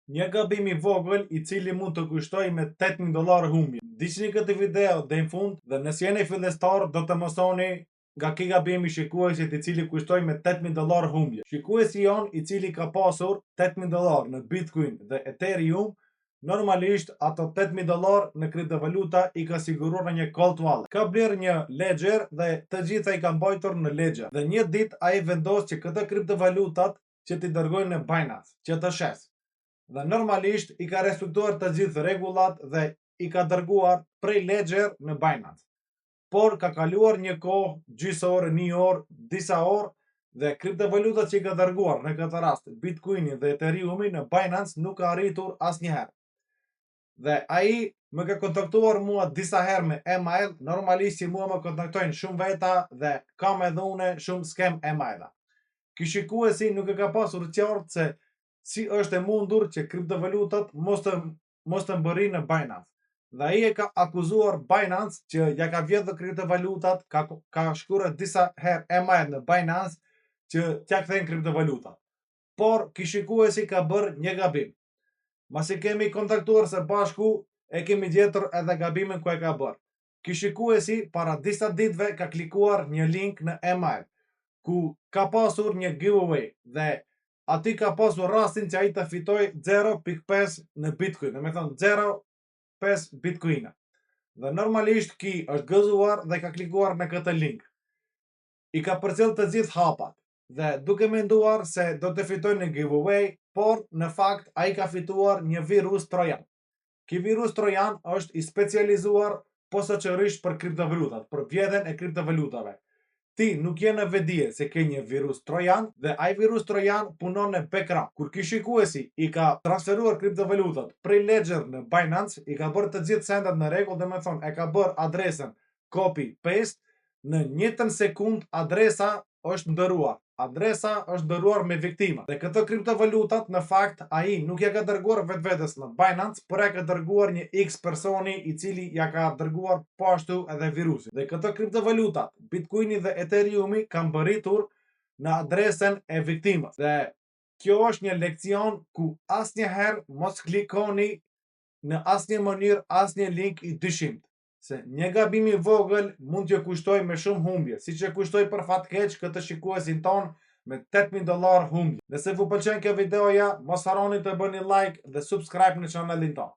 Një gabim i vogël i cili mund të kushtoj me $8.000 humbje. Ndiqni këtë video deri në fund dhe nëse jeni fillestar do të mësoni nga ky gabim i shikuesit i cili kushtoi me $8.000 humbje. Shikuesi jon i cili ka pasur $8.000 në Bitcoin dhe Ethereum, normalisht ato $8.000 në kriptovaluta i ka siguruar në një cold wallet. Ka bler një ledger dhe të gjitha i ka mbajtur në ledger. Dhe një ditë ai vendos që këtë kriptovalutat që t'i dërgojnë në Binance, që të shes. Dhe normalisht i ka respektuar të gjithë rregullat dhe i ka dërguar prej ledger në Binance. Por ka kaluar një kohë, gjysmë ore, një orë, disa orë dhe kriptovalutat që i ka dërguar në këtë rast Bitcoini dhe Ethereumi në Binance nuk ka arritur asnjëherë. Dhe ai më ka kontaktuar mua disa herë me email, normalisht si mua më kontaktojnë shumë veta dhe kam edhe unë shumë scam emaila. Ky shikuesi nuk e ka pasur qartë se si është e mundur që kriptovalutat mos të mbërrinë në Binance. Dhe ai e ka akuzuar Binance që ja ka vjedhur kriptovalutat, ka shkruar disa herë email në Binance që t'ja kthejnë kriptovalutat. Por ky shikuesi ka bërë një gabim. Masi kemi kontaktuar së bashku, e kemi gjetur edhe gabimin ku e ka bërë. Ky shikuesi para disa ditëve ka klikuar një link në email ku ka pasur një giveaway dhe aty ka pasur rastin që ai të fitoj 0.5 në Bitcoin, do të thonë 0.5 Bitcoina. Dhe normalisht ky është gëzuar dhe ka klikuar në këtë link. I ka përcjell të gjithë hapat dhe duke menduar se do të fitojë në giveaway, por në fakt ai ka fituar një virus trojan. Ky virus trojan është i specializuar posaçërisht për kriptovalutat, për vjedhjen e kriptovalutave. Ti nuk je në vedije se ke një virus trojan dhe ai virus trojan punon në background. Kur ky shikuesi i ka transferuar kriptovalutat prej ledger në Binance, i ka bërë të gjithë sendet në rregull, domethënë e ka bërë adresën copy paste, në njëjtën sekond adresa është ndëruar. Adresa është ndëruar me viktima. Dhe këto kriptovalutat në fakt ai nuk ja ka dërguar vetvetes në Binance, por ja ka dërguar një X personi i cili ja ka dërguar po ashtu edhe virusin. Dhe këto kriptovalutat, Bitcoini dhe Ethereumi kanë mbërritur në adresën e viktimës. Dhe kjo është një leksion ku asnjëherë mos klikoni në asnjë mënyrë asnjë link i dyshimt. Se një gabim i vogël mund t'ju kushtoj me shumë humbje, siç e kushtoi për fat keq këtë shikuesin ton me $8.000 humbje. Nëse ju pëlqen kjo videoja, mos harroni të bëni like dhe subscribe në kanalin ton.